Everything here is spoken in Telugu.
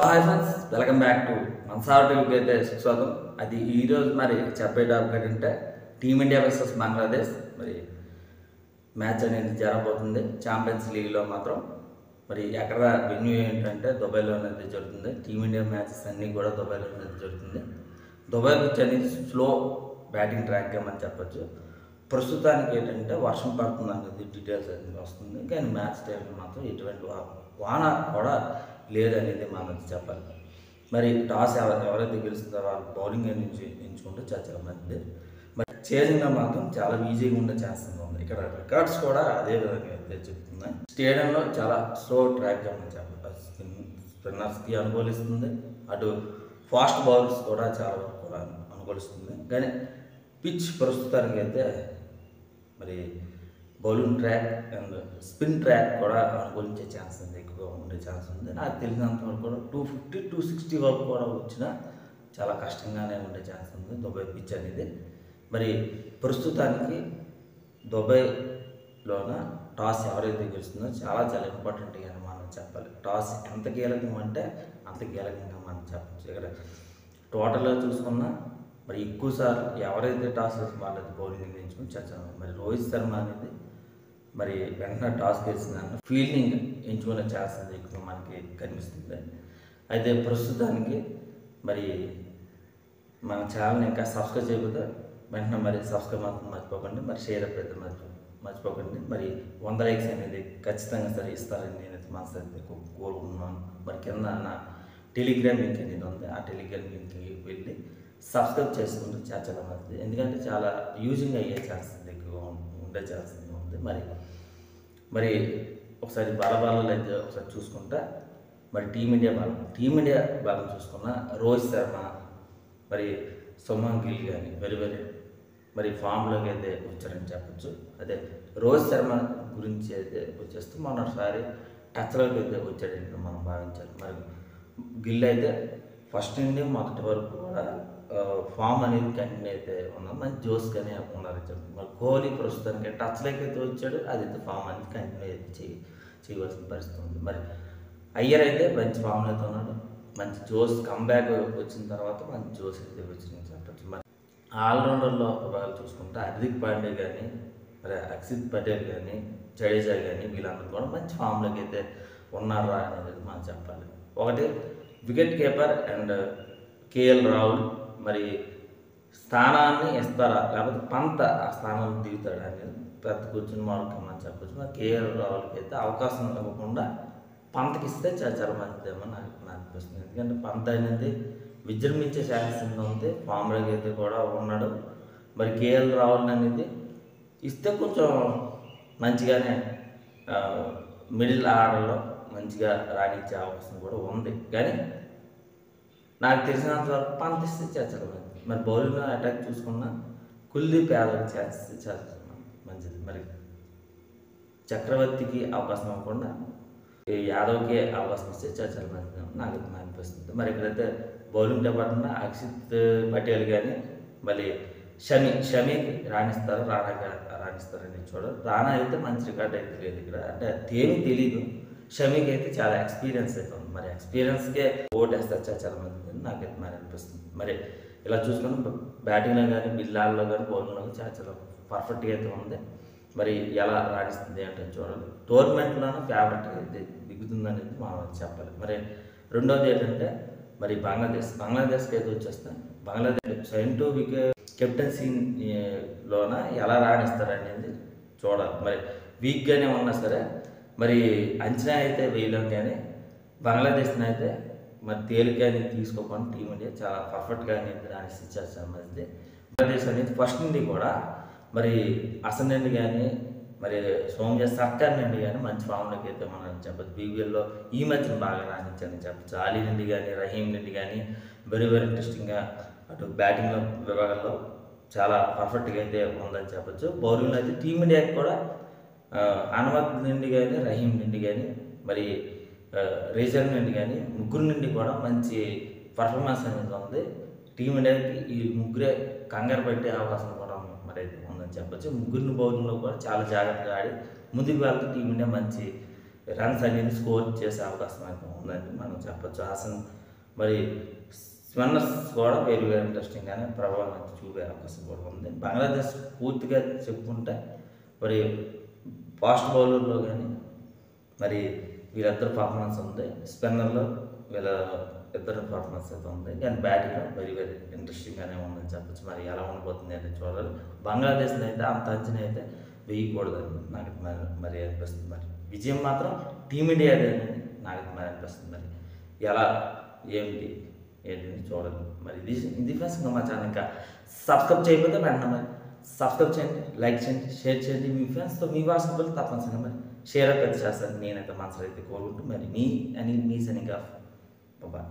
Hi friends, welcome back to Mansar టీవీకి అయితే స్వాగతం. అది ఈరోజు మరి చెప్పే టాపిక్ అంటే టీమిండియా వర్సెస్ బంగ్లాదేశ్ మరి మ్యాచ్ అనేది జరగబోతుంది. ఛాంపియన్స్ లీగ్లో మాత్రం మరి ఎక్కడ వెన్యూ ఏంటంటే దుబాయ్లో అనేది జరుగుతుంది. టీమిండియా మ్యాచెస్ అన్నీ కూడా దుబాయ్లో అనేది జరుగుతుంది. దుబాయ్ పిచ్ అనేది స్లో బ్యాటింగ్ ట్రాక్గా మనం చెప్పచ్చు. ప్రస్తుతానికి ఏంటంటే వర్షం పడుతుంది అనేది డీటెయిల్స్ అనేది వస్తుంది, కానీ మ్యాచ్ టైంలో మాత్రం ఎటువంటి వాన కూడా లేదనేది మనం చెప్పాలి. మరి టాస్ ఎవరైతే గెలుస్తారో వాళ్ళు బౌలింగ్ నుంచి ఎంచుకుంటే చాలా మంచిది. మరి చేసింగ్లో మాత్రం చాలా ఈజీగా ఉండే ఛాన్స్ ఉంది. ఇక్కడ రికార్డ్స్ కూడా అదే విధంగా అయితే చెప్తున్నాయి. స్టేడియంలో చాలా స్లో ట్రాక్గా మనం చెప్పాలి. స్పిన్నర్స్కి అనుకూలిస్తుంది, అటు ఫాస్ట్ బౌలర్స్ కూడా చాలా వరకు కూడా అనుకూలిస్తుంది. కానీ పిచ్ ప్రస్తుతానికి అయితే మరి bowling track and spin track కూడా అనుకూలించే ఛాన్స్ ఉంది, ఎక్కువగా ఉండే ఛాన్స్ ఉంది. నాకు తెలిసినంత వరకు కూడా 250, 260 వరకు కూడా వచ్చినా చాలా కష్టంగానే ఉండే ఛాన్స్ ఉంది దుబాయ్ పిచ్ అనేది. మరి ప్రస్తుతానికి దుబాయ్లోన టాస్ ఎవరైతే గెలుస్తుందో చాలా చాలా ఇంపార్టెంట్ అని మనం చెప్పాలి. టాస్ ఎంత కీలకం అంటే అంత కీలకంగా మనం చెప్పచ్చు. ఇక్కడ టోటల్గా చూసుకున్నా మరి ఎక్కువసార్లు ఎవరైతే టాస్ వేసి వాళ్ళైతే బౌలింగ్ ఎంచుకుని చచ్చాము. మరి రోహిత్ శర్మ అనేది మరి వెంటనే టాస్ గెలిచిన ఫీల్డింగ్ ఎంచుకునే ఛాన్స్ అనేది ఎక్కువ మనకి కనిపిస్తుంది. అయితే ప్రస్తుతానికి మరి మన ఛానల్ని ఇంకా సబ్స్క్రైబ్ చేయకపోతే వెంటనే మరి సబ్స్క్రైబ్ మాత్రం మర్చిపోకండి, మరి షేర్ అయితే మర్చిపోకండి. మరి 100 లైక్స్ అనేది ఖచ్చితంగా సరే ఇస్తారని నేనైతే మనసైతే కోరుకుంటున్నాను. మరి కింద నా టెలిగ్రామ్ లింక్ అనేది ఉంది, ఆ టెలిగ్రామ్ లింక్కి వెళ్ళి సబ్స్క్రైబ్ చేసుకుంటే చాలా మంచిది. ఎందుకంటే చాలా యూజింగ్ అయ్యే ఛాన్స్ ఎక్కువ ఉండే ఛాన్స్ ఉంది. మరి ఒకసారి బలబాలలో అయితే ఒకసారి చూసుకుంటా మరి టీమిండియా బలం చూసుకున్న రోహిత్ శర్మ మరి సుమన్ గిల్ కానీ వెరీ మరి ఫామ్లోకి అయితే వచ్చారని చెప్పచ్చు. అదే రోహిత్ శర్మ గురించి అయితే వచ్చేస్తూ మొన్నటిసారి టచ్లోకి అయితే వచ్చాడని మనం భావించాలి. మరి గిల్ అయితే ఫస్ట్ నుండి మొదటి వరకు కూడా ఫామ్ అనేది కంటిన్యూ అయితే ఉన్నాం, మంచి జోస్గానే ఉన్నారు చెప్పి. మరి కోహ్లీ ప్రస్తుతానికి టచ్లోకి అయితే వచ్చాడు, అదైతే ఫామ్ అనేది కంటిన్యూ అయితే చేయవలసిన పరిస్థితి ఉంది. మరి అయ్యర్ అయితే మంచి ఫామ్లో అయితే ఉన్నాడు, మంచి జోస్ కమ్బ్యాక్ వచ్చిన తర్వాత మంచి జోస్ అయితే వచ్చిందని చెప్పచ్చు. మరి ఆల్రౌండర్లో వాళ్ళు చూసుకుంటే హార్దిక్ పాండ్యా కానీ మరి అక్షిత్ పటేల్ కానీ జడేజా కానీ వీళ్ళందరూ కూడా మంచి ఫామ్లోకి అయితే ఉన్నారా అనేది మనం చెప్పాలి. ఒకటి wicket keeper and KL Rahul మరి స్థానాన్ని ఇస్తారా లేకపోతే పంత ఆ స్థానాన్ని దిగుతాడా అనేది పెద్ద కూర్చుని మార్గం అని చెప్పచ్చు. మరి కేఎల్ రాహుల్కి అయితే అవకాశం ఇవ్వకుండా పంతకి ఇస్తే చాలా మంచిదేమో నాకు అనిపిస్తుంది. ఎందుకంటే పంత అనేది విజృంభించే ఛాన్స్ ఉంది, ఫామ్లోకి అయితే కూడా ఉన్నాడు. మరి కేఎల్ రాహుల్ అనేది ఇస్తే కొంచెం మంచిగానే మిడిల్ ఆర్డర్లో మంచిగా రాణించే అవకాశం కూడా ఉంది. కానీ నాకు తెలిసినంత వరకు పంత ఇస్తే చాలా మంచిది. మరి బౌలింగ్ అటాక్ చూసుకున్నా కుల్దీప్ యాదవ్ ఛాన్స్ ఇస్తే చాలా మంచిది. మరి చక్రవర్తికి అవకాశం ఇవ్వకుండా యాదవ్కి అవకాశం ఇస్తే చాలా మంచిది నాకు అనిపిస్తుంది. మరి ఇక్కడైతే బౌలింగ్ డిపార్ట్మెంట్ అక్షిత్ పటేల్ కానీ మళ్ళీ షమీకి రాణిస్తారని చూడాలి. రాణా అయితే మంచి రికార్డ్ అయితే లేదు ఇక్కడ, అంటే ఏమీ తెలీదు. షమీకి అయితే చాలా ఎక్స్పీరియన్స్ అయితే ఉంది. మరి ఎక్స్పీరియన్స్కే ఓటేస్తారు చాలా మంది నాకైతే మరి అనిపిస్తుంది. మరి ఇలా చూసుకుని బ్యాటింగ్లో కానీ బిల్లాల్లో కానీ బౌలింగ్లో కానీ చాలా పర్ఫెక్ట్గా అయితే ఉంది. మరి ఎలా రాణిస్తుంది అంటే చూడాలి. టోర్నమెంట్లోనే ఫేవరెట్ అయితే దిగుతుంది అనేది మనం చెప్పాలి. మరి రెండవది ఏంటంటే మరి బంగ్లాదేశ్కి అయితే వచ్చేస్తే బంగ్లాదేశ్ 7 వికెట్ కెప్టెన్సీలోన ఎలా రాణిస్తారనేది చూడాలి. మరి వీక్గానే ఉన్నా సరే మరి అంచనా అయితే వేయలేం, కానీ బంగ్లాదేశ్ని అయితే మరి తేలికని తీసుకోకుండా టీమిండియా చాలా పర్ఫెక్ట్గా అనేది రాణిస్తే చాలా మంచిది. బంగ్లాదేశ్ అనేది ఫస్ట్ నుండి కూడా మరి అసలు నుండి కానీ మరి సౌమ్య సర్కార్ నుండి కానీ మంచి ఫామ్లోకి అయితే మనం చెప్పచ్చు. బీబీఎల్లో ఈ మధ్యన బాగా రాణించారని చెప్పచ్చు. అలీ నుండి కానీ రహీం నుండి కానీ వెరీ ఇంట్రెస్టింగ్గా అటు బ్యాటింగ్లో విభాగంలో చాలా పర్ఫెక్ట్గా అయితే ఉందని చెప్పచ్చు. బౌలింగ్లో అయితే టీమిండియాకి కూడా హనుమత్ నుండి కానీ రహీం నుండి కానీ మరి రేజర్ నుండి కానీ ముగ్గురు నుండి కూడా మంచి పర్ఫార్మెన్స్ అనేది ఉంది. టీమిండియాకి ఈ ముగ్గురే కంగారు పెట్టే అవకాశం కూడా మరి అయితే ఉందని చెప్పచ్చు. ముగ్గురిని బౌలింగ్లో కూడా చాలా జాగ్రత్తగా ఆడి ముందుకు వెళ్తే టీమిండియా మంచి రన్స్ అనేది స్కోర్ చేసే అవకాశం అయితే ఉందని మనం చెప్పొచ్చు. మరి స్పిన్నర్స్ కూడా వెరీ వెరీ ఇంట్రెస్టింగ్గానే ప్రభావం అయితే చూపే అవకాశం కూడా ఉంది. బంగ్లాదేశ్ పూర్తిగా చెప్పుకుంటే మరి ఫాస్ట్ బౌలర్లో కానీ మరి వీళ్ళిద్దరు పర్ఫార్మెన్స్ ఉంది, స్పిన్నర్లో వీళ్ళ ఇద్దరు పర్ఫార్మెన్స్ అయితే ఉంది, కానీ బ్యాటింగ్లో వెరీ వెరీ ఇంట్రెస్టింగ్గానే ఉందని చెప్పచ్చు. మరి ఎలా ఉండబోతుంది అని చూడాలి. బంగ్లాదేశ్ని అయితే అంత అంచనా అయితే వేయకూడదని నాకు మరి అనిపిస్తుంది. మరి విజయం మాత్రం టీమిండియాదే అని నాకు మరి అనిపిస్తుంది. మరి ఎలా ఏంటి చూడాలి. మరి ఇది ఫ్రెండ్స్, ఇంకా మా ఛానల్ ఇంకా సబ్స్క్రైబ్ చేయకపోతే వెంటనే మరి సబ్స్క్రైబ్ చేయండి, లైక్ చేయండి, షేర్ చేయండి. మీ ఫ్రెండ్స్తో మీ వాట్సాప్లో తప్పనిసరిగా మరి షేర్ అయితే చేస్తాను నేనైతే మనసులో అయితే కోరుకుంటూ మరి మీ సనింగ్ ఆఫ్ బాయ్.